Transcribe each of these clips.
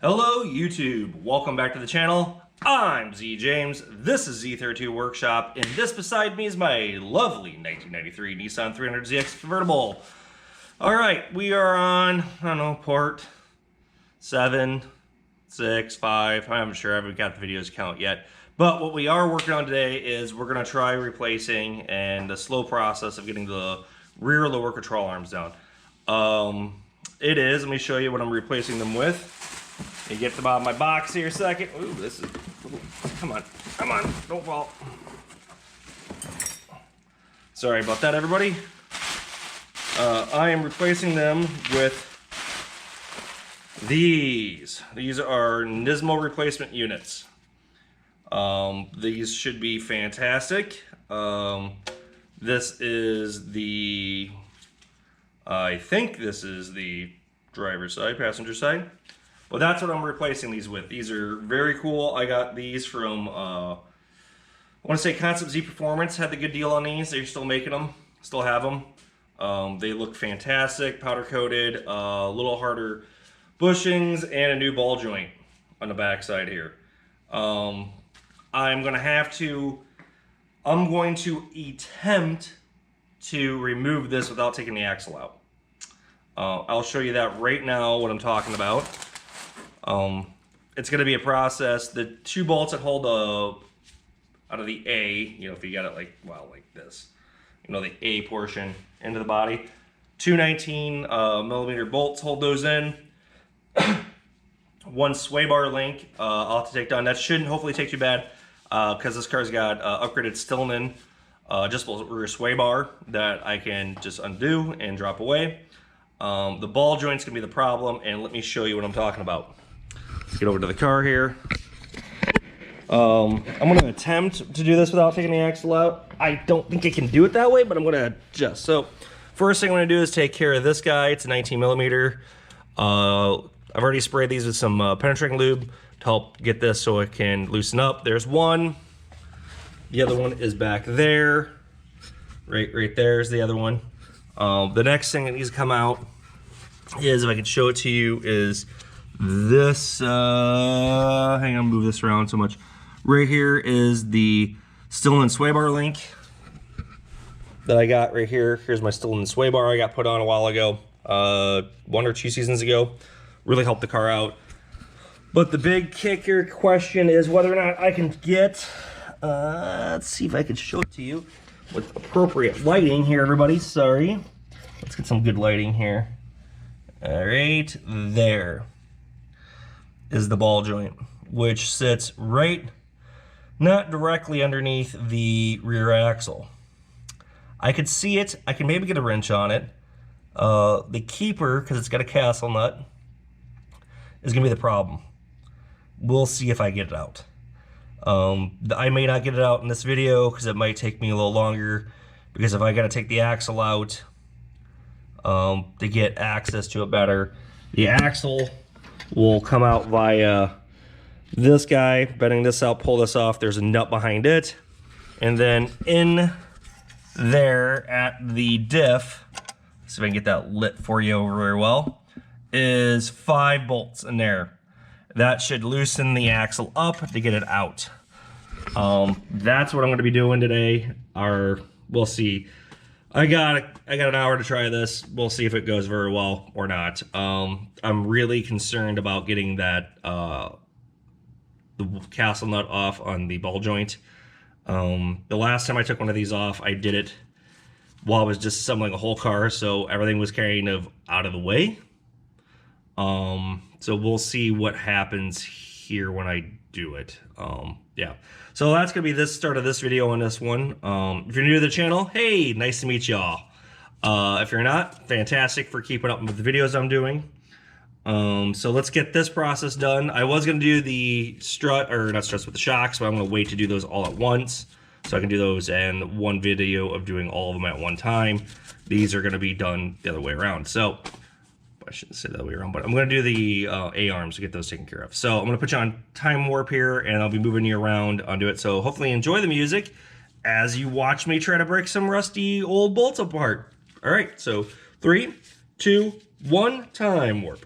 Hello YouTube, welcome back to the channel. I'm Z James, this is Z32 Workshop, and this beside me is my lovely 1993 Nissan 300ZX convertible. Alright, we are on, I don't know, part 7, 6, 5, I'm not sure, I haven't got the videos count yet. But what we are working on today is we're going to try replacing and the slow process of getting the rear lower control arms down. Let me show you what I'm replacing them with. You get them out of my box here a second. Ooh, this is, come on, don't fall. Sorry about that, everybody. I am replacing them with these. These are Nismo replacement units. These should be fantastic. This is the, I think this is the driver's side, passenger side. Well, that's what I'm replacing these with. These are very cool. I got these from, I want to say Concept Z Performance had the good deal on these. They're still making them, still have them. They look fantastic, powder coated, a little harder bushings, and a new ball joint on the back side here. I'm going to attempt to remove this without taking the axle out. I'll show you that right now, what I'm talking about. It's going to be a process. The two bolts that hold out of the A, you know, if you got it like, well, like this, you know, the A portion into the body. Two 19 millimeter bolts hold those in. One sway bar link I'll have to take down. That shouldn't hopefully take too bad because this car's got upgraded Stillman adjustable rear sway bar that I can just undo and drop away. The ball joint's gonna be the problem, and let me show you what I'm talking about. Let's get over to the car here. I'm gonna attempt to do this without taking the axle out. I don't think I can do it that way, but I'm gonna adjust. So first thing I'm gonna do is take care of this guy. It's a 19 millimeter. I've already sprayed these with some penetrating lube to help get this so it can loosen up. There's one. The other one is back there. Right there's the other one. The next thing that needs to come out is, if I can show it to you, is this, hang on, move this around so much. Right here is the Stillman sway bar link that I got right here. Here's my Stillman sway bar I got put on a while ago, 1 or 2 seasons ago. Really helped the car out. But the big kicker question is whether or not I can get, let's see if I can show it to you with appropriate lighting here, everybody. Sorry. Let's get some good lighting here. All right, there is the ball joint, which sits right, not directly underneath the rear axle. I could see it. I can maybe get a wrench on it. The keeper, because it's got a castle nut, is gonna be the problem. We'll see if I get it out. I may not get it out in this video because it might take me a little longer, because if I got to take the axle out to get access to it better, the axle will come out via this guy, bending this out, pull this off. There's a nut behind it, and then in there at the diff, see if I can get that lit for you very well, is 5 bolts in there. That should loosen the axle up to get it out. That's what I'm going to be doing today. We'll see. I got an hour to try this. We'll see if it goes very well or not. I'm really concerned about getting that the castle nut off on the ball joint. The last time I took one of these off, I did it while I was just assembling a whole car, so everything was kind of out of the way. So we'll see what happens here when I do it. Yeah, so that's gonna be the start of this video on this one. If you're new to the channel, hey, nice to meet y'all. If you're not, fantastic for keeping up with the videos I'm doing. So let's get this process done. I was gonna do the strut, or not struts, with the shocks, but I'm gonna wait to do those all at once, so I can do those in one video of doing all of them at one time. These are gonna be done the other way around. So I shouldn't say that way around, but I'm going to do the A-arms to get those taken care of. So I'm going to put you on time warp here, and I'll be moving you around onto it. So hopefully enjoy the music as you watch me try to break some rusty old bolts apart. All right, so 3, 2, 1, time warp.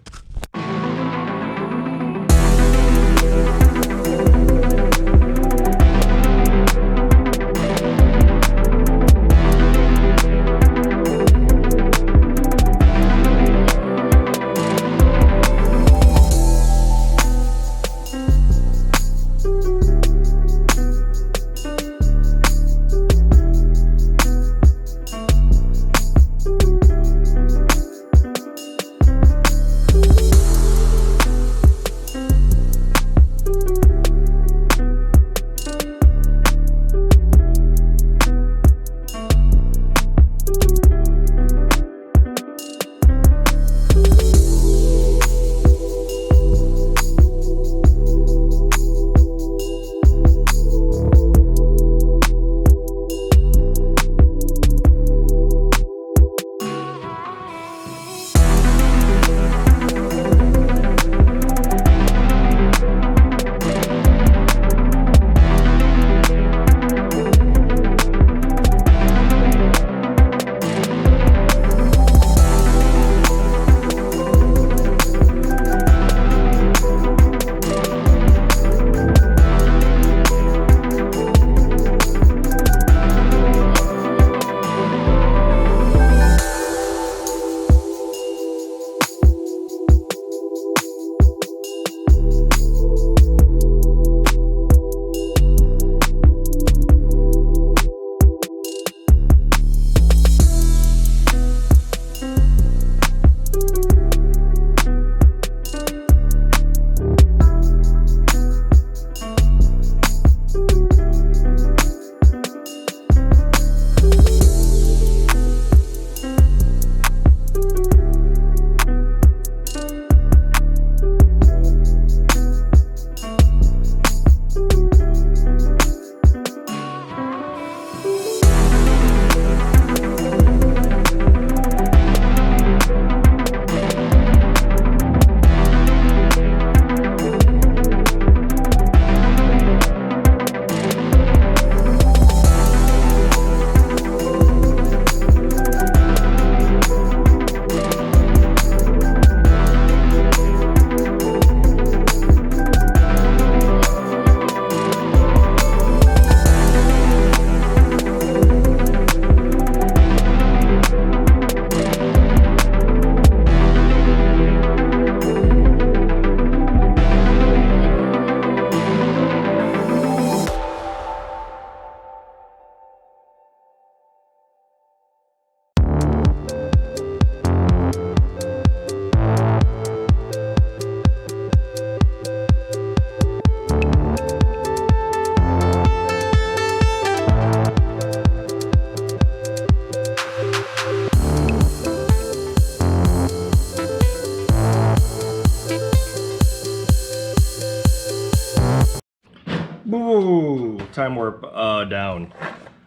time warp down.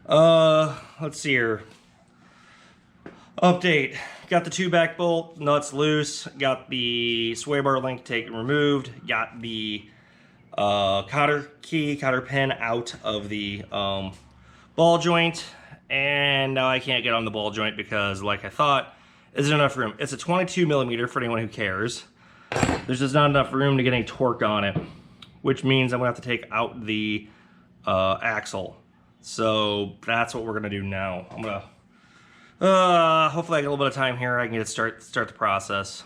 Let's see here. Update. Got the 2 back bolt nuts loose. Got the sway bar link taken removed. Got the cotter pin out of the ball joint. And now I can't get on the ball joint because, like I thought, isn't enough room. It's a 22 millimeter for anyone who cares. There's just not enough room to get any torque on it, which means I'm gonna have to take out the axle. So that's what we're gonna do now. I'm gonna hopefully I get a little bit of time here. I can get start the process.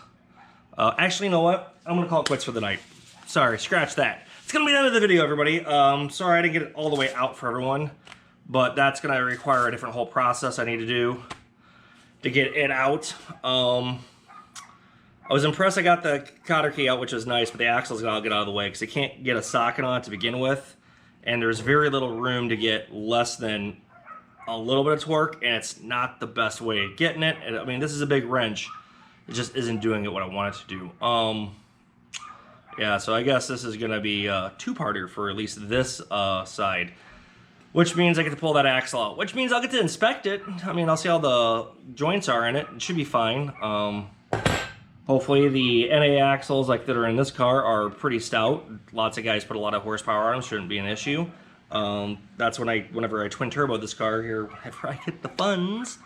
Actually, you know what? I'm gonna call it quits for the night. Sorry, scratch that. It's gonna be the end of the video, everybody. Sorry I didn't get it all the way out for everyone, but that's gonna require a different whole process I need to do to get it out. I was impressed I got the cotter key out, which was nice, but the axle's gotta get out of the way because they can't get a socket on it to begin with, and there's very little room to get less than a little bit of torque, and it's not the best way of getting it. And, I mean, this is a big wrench. It just isn't doing it what I want it to do. Yeah, so I guess this is gonna be a two-parter for at least this side, which means I get to pull that axle out, which means I'll get to inspect it. I mean, I'll see how the joints are in it. It should be fine. Hopefully the NA axles like that are in this car are pretty stout. Lots of guys put a lot of horsepower on them, shouldn't be an issue. That's whenever I twin turbo this car here, after I get the funds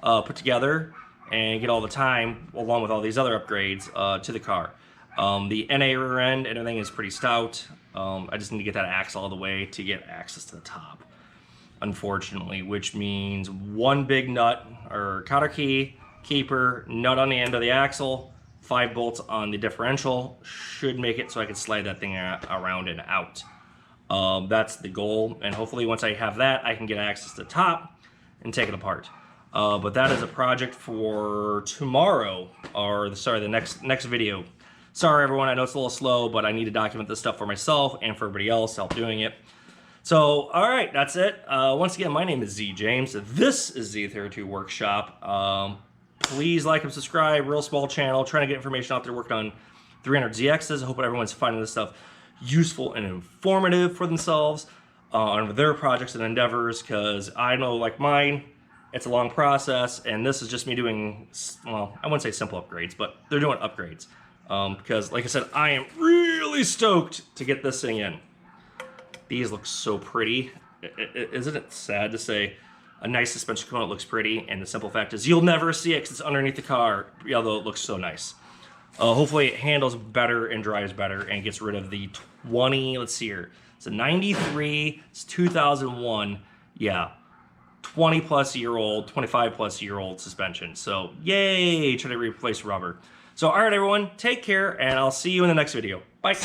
put together and get all the time, along with all these other upgrades to the car. The NA rear end and everything is pretty stout. I just need to get that axle all the way to get access to the top, unfortunately, which means one big nut or cotter key, keeper, nut on the end of the axle, 5 bolts on the differential should make it so I can slide that thing around and out. That's the goal, and hopefully once I have that, I can get access to the top and take it apart. But that is a project for tomorrow, or the next video. Sorry everyone, I know it's a little slow, but I need to document this stuff for myself and for everybody else help doing it. So, all right, that's it. Once again, my name is Z James. This is Z32 Workshop. Please like and subscribe. Real small channel. Trying to get information out there. Working on 300ZXs. I hope everyone's finding this stuff useful and informative for themselves on their projects and endeavors. Because I know, like mine, it's a long process, and this is just me doing, well, I wouldn't say simple upgrades, but they're doing upgrades. Because, like I said, I am really stoked to get this thing in. These look so pretty. Isn't it sad to say a nice suspension component looks pretty, and the simple fact is you'll never see it because it's underneath the car, although it looks so nice. Hopefully it handles better and drives better and gets rid of the 20, let's see here. It's a 93, it's 2001, yeah. 20 plus year old, 25 plus year old suspension. So yay, try to replace rubber. So all right everyone, take care, and I'll see you in the next video. Bye.